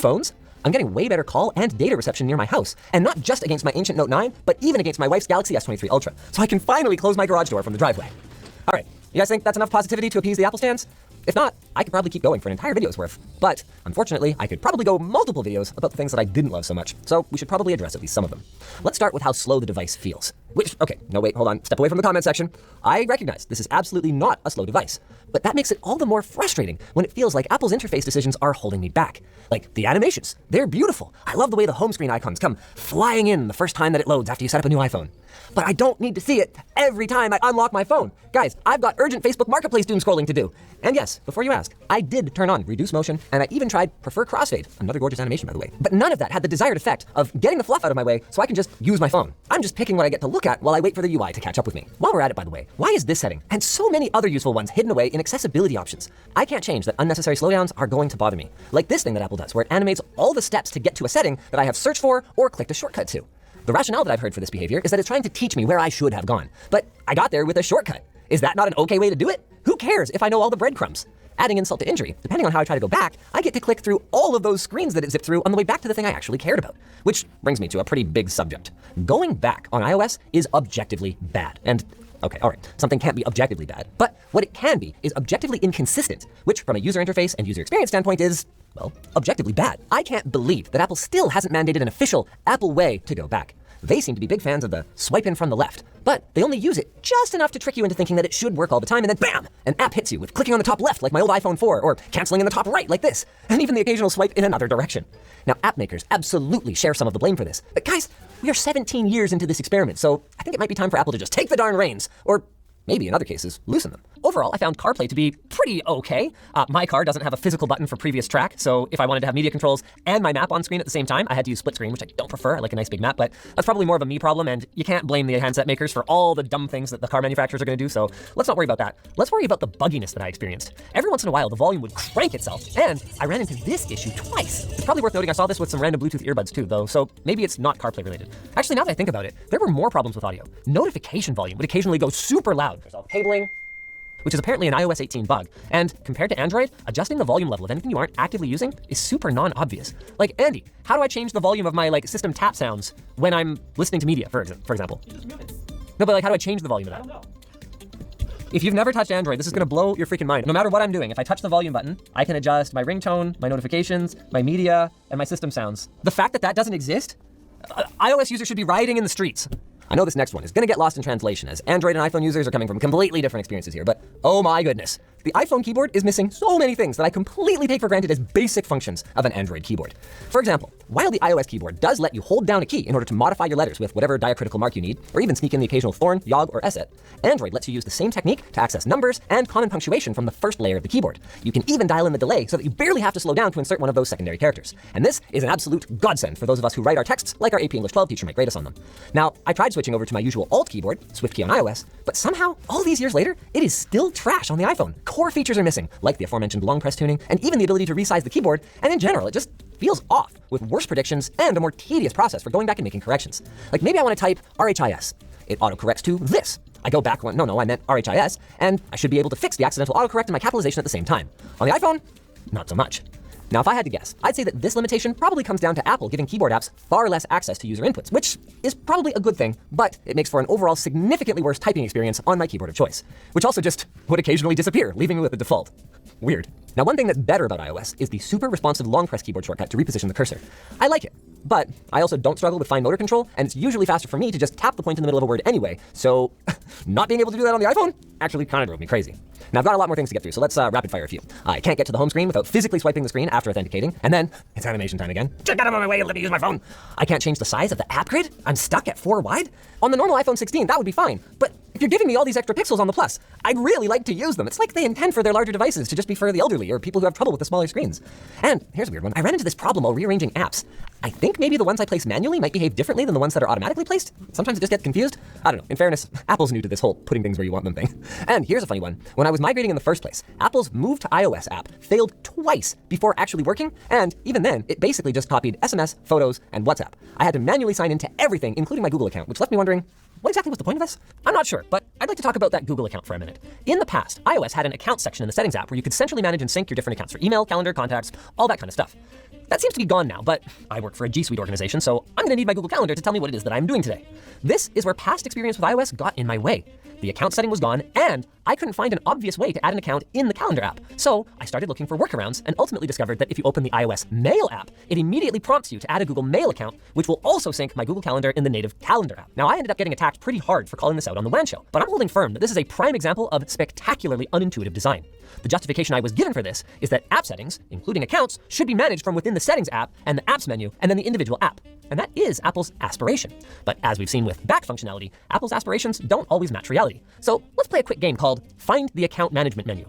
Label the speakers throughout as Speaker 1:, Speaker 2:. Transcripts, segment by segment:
Speaker 1: phones, I'm getting way better call and data reception near my house, and not just against my ancient Note 9, but even against my wife's Galaxy S23 Ultra, so I can finally close my garage door from the driveway. All right, you guys think that's enough positivity to appease the Apple stands? If not, I could probably keep going for an entire video's worth. But, unfortunately, I could probably go multiple videos about the things that I didn't love so much, so we should probably address at least some of them. Let's start with how slow the device feels. Okay, no wait, hold on, step away from the comment section. I recognize this is absolutely not a slow device, but that makes it all the more frustrating when it feels like Apple's interface decisions are holding me back. Like, the animations, they're beautiful. I love the way the home screen icons come flying in the first time that it loads after you set up a new iPhone. But I don't need to see it every time I unlock my phone. Guys, I've got urgent Facebook Marketplace doom scrolling to do. And yes, before you ask, I did turn on reduce motion, and I even tried prefer crossfade, another gorgeous animation by the way. But none of that had the desired effect of getting the fluff out of my way so I can just use my phone. I'm just picking what I get to look at while I wait for the UI to catch up with me. While we're at it, by the way, why is this setting, and so many other useful ones, hidden away in accessibility options? I can't change that unnecessary slowdowns are going to bother me. Like this thing that Apple does, where it animates all the steps to get to a setting that I have searched for or clicked a shortcut to. The rationale that I've heard for this behavior is that it's trying to teach me where I should have gone. But I got there with a shortcut. Is that not an okay way to do it? Who cares if I know all the breadcrumbs? Adding insult to injury, depending on how I try to go back, I get to click through all of those screens that it zipped through on the way back to the thing I actually cared about. Which brings me to a pretty big subject. Going back on iOS is objectively bad. And okay, all right, something can't be objectively bad, but what it can be is objectively inconsistent, which from a user interface and user experience standpoint is, well, objectively bad. I can't believe that Apple still hasn't mandated an official Apple way to go back. They seem to be big fans of the swipe in from the left, but they only use it just enough to trick you into thinking that it should work all the time, and then bam, an app hits you with clicking on the top left like my old iPhone 4, or canceling in the top right like this, and even the occasional swipe in another direction. Now, app makers absolutely share some of the blame for this, but guys, we are 17 years into this experiment, so I think it might be time for Apple to just take the darn reins, or maybe in other cases, loosen them. Overall, I found CarPlay to be pretty okay. My car doesn't have a physical button for previous track, so if I wanted to have media controls and my map on screen at the same time, I had to use split screen, which I don't prefer. I like a nice big map, but that's probably more of a me problem, and you can't blame the handset makers for all the dumb things that the car manufacturers are going to do, so let's not worry about that. Let's worry about the bugginess that I experienced. Every once in a while, the volume would crank itself, and I ran into this issue twice. It's probably worth noting I saw this with some random Bluetooth earbuds too, though, so maybe it's not CarPlay related. Actually, now that I think about it, there were more problems with audio. Notification volume would occasionally go super loud. There's all cabling, which is apparently an iOS 18 bug. And compared to Android, adjusting the volume level of anything you aren't actively using is super non-obvious. Like, Andy, how do I change the volume of my system tap sounds when I'm listening to media, for example?
Speaker 2: You just mute it.
Speaker 1: No, but how do I change the volume of that?
Speaker 2: I don't know.
Speaker 1: If you've never touched Android, this is gonna blow your freaking mind. No matter what I'm doing, if I touch the volume button, I can adjust my ringtone, my notifications, my media, and my system sounds. The fact that that doesn't exist, iOS users should be rioting in the streets. I know this next one is gonna get lost in translation, as Android and iPhone users are coming from completely different experiences here, but oh my goodness. The iPhone keyboard is missing so many things that I completely take for granted as basic functions of an Android keyboard. For example, while the iOS keyboard does let you hold down a key in order to modify your letters with whatever diacritical mark you need, or even sneak in the occasional thorn, yog, or esset, Android lets you use the same technique to access numbers and common punctuation from the first layer of the keyboard. You can even dial in the delay so that you barely have to slow down to insert one of those secondary characters. And this is an absolute godsend for those of us who write our texts like our AP English 12 teacher might grade us on them. Now, I tried switching over to my usual Alt keyboard, Swift key on iOS, but somehow, all these years later, it is still trash on the iPhone. Core features are missing, like the aforementioned long press tuning, and even the ability to resize the keyboard, and in general, it just feels off, with worse predictions and a more tedious process for going back and making corrections. Like maybe I want to type RHIS. It autocorrects to this. I go back one, no, I meant RHIS, and I should be able to fix the accidental autocorrect and my capitalization at the same time. On the iPhone, not so much. Now, if I had to guess, I'd say that this limitation probably comes down to Apple giving keyboard apps far less access to user inputs, which is probably a good thing, but it makes for an overall significantly worse typing experience on my keyboard of choice, which also just would occasionally disappear, leaving me with the default. Weird. Now, one thing that's better about iOS is the super responsive long press keyboard shortcut to reposition the cursor. I like it, but I also don't struggle with fine motor control, and it's usually faster for me to just tap the point in the middle of a word anyway, so not being able to do that on the iPhone actually kind of drove me crazy. Now, I've got a lot more things to get through, so let's rapid fire a few. I can't get to the home screen without physically swiping the screen after authenticating, and then it's animation time again. Just get out of my way and let me use my phone. I can't change the size of the app grid. I'm stuck at 4 wide. On the normal iPhone 16, that would be fine, but if you're giving me all these extra pixels on the Plus, I'd really like to use them. It's like they intend for their larger devices to just be for the elderly or people who have trouble with the smaller screens. And here's a weird one. I ran into this problem while rearranging apps. I think maybe the ones I place manually might behave differently than the ones that are automatically placed. Sometimes it just gets confused. I don't know. In fairness, Apple's new to this whole putting things where you want them thing. And here's a funny one. When I was migrating in the first place, Apple's Move to iOS app failed twice before actually working. And even then, it basically just copied SMS, photos, and WhatsApp. I had to manually sign into everything, including my Google account, which left me wondering, what exactly was the point of this? I'm not sure, but I'd like to talk about that Google account for a minute. In the past, iOS had an account section in the settings app where you could centrally manage and sync your different accounts for email, calendar, contacts, all that kind of stuff. That seems to be gone now, but I work for a G Suite organization, so I'm gonna need my Google Calendar to tell me what it is that I'm doing today. This is where past experience with iOS got in my way. The account setting was gone, and I couldn't find an obvious way to add an account in the Calendar app. So I started looking for workarounds and ultimately discovered that if you open the iOS Mail app, it immediately prompts you to add a Google Mail account, which will also sync my Google Calendar in the native Calendar app. Now, I ended up getting attacked pretty hard for calling this out on the WAN show, but I'm holding firm that this is a prime example of spectacularly unintuitive design. The justification I was given for this is that app settings, including accounts, should be managed from within the Settings app and the Apps menu, and then the individual app. And that is Apple's aspiration. But as we've seen with back functionality, Apple's aspirations don't always match reality. So let's play a quick game called Find the Account Management menu.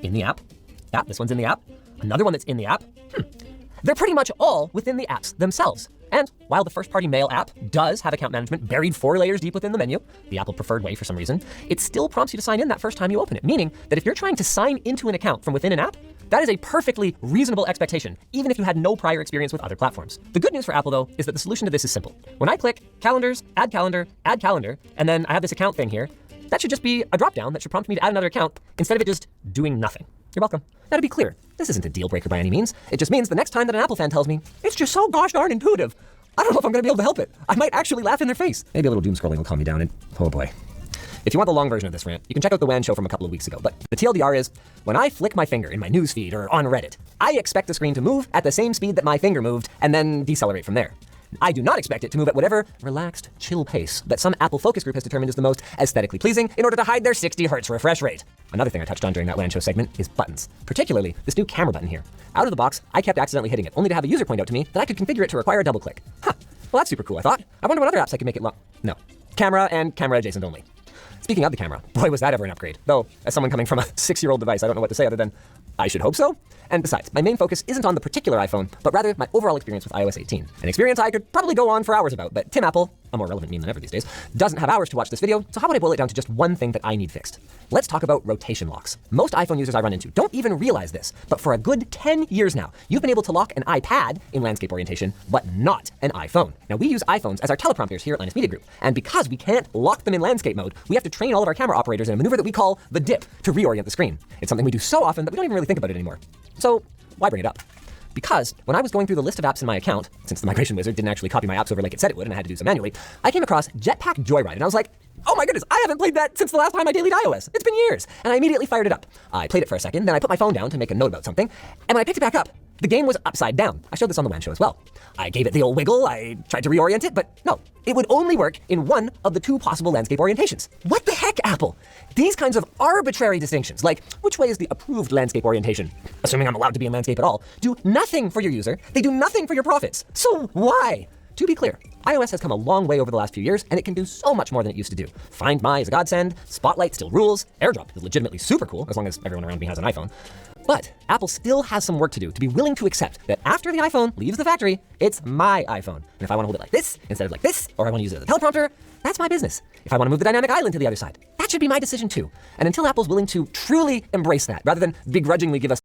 Speaker 1: In the app. This one's in the app. Another one that's in the app. They're pretty much all within the apps themselves. And while the first-party Mail app does have account management buried 4 layers deep within the menu, the Apple preferred way for some reason, it still prompts you to sign in that first time you open it, meaning that if you're trying to sign into an account from within an app, that is a perfectly reasonable expectation, even if you had no prior experience with other platforms. The good news for Apple, though, is that the solution to this is simple. When I click Calendars, Add Calendar, and then I have this account thing here, that should just be a drop-down that should prompt me to add another account instead of it just doing nothing. You're welcome. Now, to be clear, this isn't a deal breaker by any means. It just means the next time that an Apple fan tells me, it's just so gosh darn intuitive, I don't know if I'm going to be able to help it. I might actually laugh in their face. Maybe a little doom scrolling will calm me down, and oh boy. If you want the long version of this rant, you can check out the WAN show from a couple of weeks ago. But the TLDR is, when I flick my finger in my news feed or on Reddit, I expect the screen to move at the same speed that my finger moved and then decelerate from there. I do not expect it to move at whatever relaxed, chill pace that some Apple focus group has determined is the most aesthetically pleasing in order to hide their 60 hertz refresh rate. Another thing I touched on during that WAN show segment is buttons, particularly this new camera button here. Out of the box, I kept accidentally hitting it, only to have a user point out to me that I could configure it to require a double click. Well, that's super cool, I thought. I wonder what other apps I could make it No. Camera and camera adjacent only. Speaking of the camera, boy, was that ever an upgrade. Though, as someone coming from a 6-year-old device, I don't know what to say other than, I should hope so. And besides, my main focus isn't on the particular iPhone, but rather my overall experience with iOS 18. An experience I could probably go on for hours about, but Tim Apple, a more relevant meme than ever these days, doesn't have hours to watch this video, so how about I boil it down to just one thing that I need fixed? Let's talk about rotation locks. Most iPhone users I run into don't even realize this, but for a good 10 years now, you've been able to lock an iPad in landscape orientation, but not an iPhone. Now, we use iPhones as our teleprompters here at Linus Media Group, and because we can't lock them in landscape mode, we have to train all of our camera operators in a maneuver that we call the dip to reorient the screen. It's something we do so often that we don't even really think about it anymore. So, why bring it up? Because when I was going through the list of apps in my account, since the migration wizard didn't actually copy my apps over like it said it would and I had to do so manually, I came across Jetpack Joyride and I was like, oh my goodness, I haven't played that since the last time I dailyed iOS. It's been years. And I immediately fired it up. I played it for a second, then I put my phone down to make a note about something, and when I picked it back up, the game was upside down. I showed this on the WAN show as well. I gave it the old wiggle, I tried to reorient it, but no, it would only work in one of the 2 possible landscape orientations. What the heck, Apple? These kinds of arbitrary distinctions, like which way is the approved landscape orientation, assuming I'm allowed to be in landscape at all, do nothing for your user, they do nothing for your profits. So why? To be clear, iOS has come a long way over the last few years, and it can do so much more than it used to do. Find My is a godsend, Spotlight still rules, AirDrop is legitimately super cool, as long as everyone around me has an iPhone. But Apple still has some work to do to be willing to accept that after the iPhone leaves the factory, it's my iPhone. And if I want to hold it like this instead of like this, or I want to use it as a teleprompter, that's my business. If I want to move the dynamic island to the other side, that should be my decision too. And until Apple's willing to truly embrace that, rather than begrudgingly give us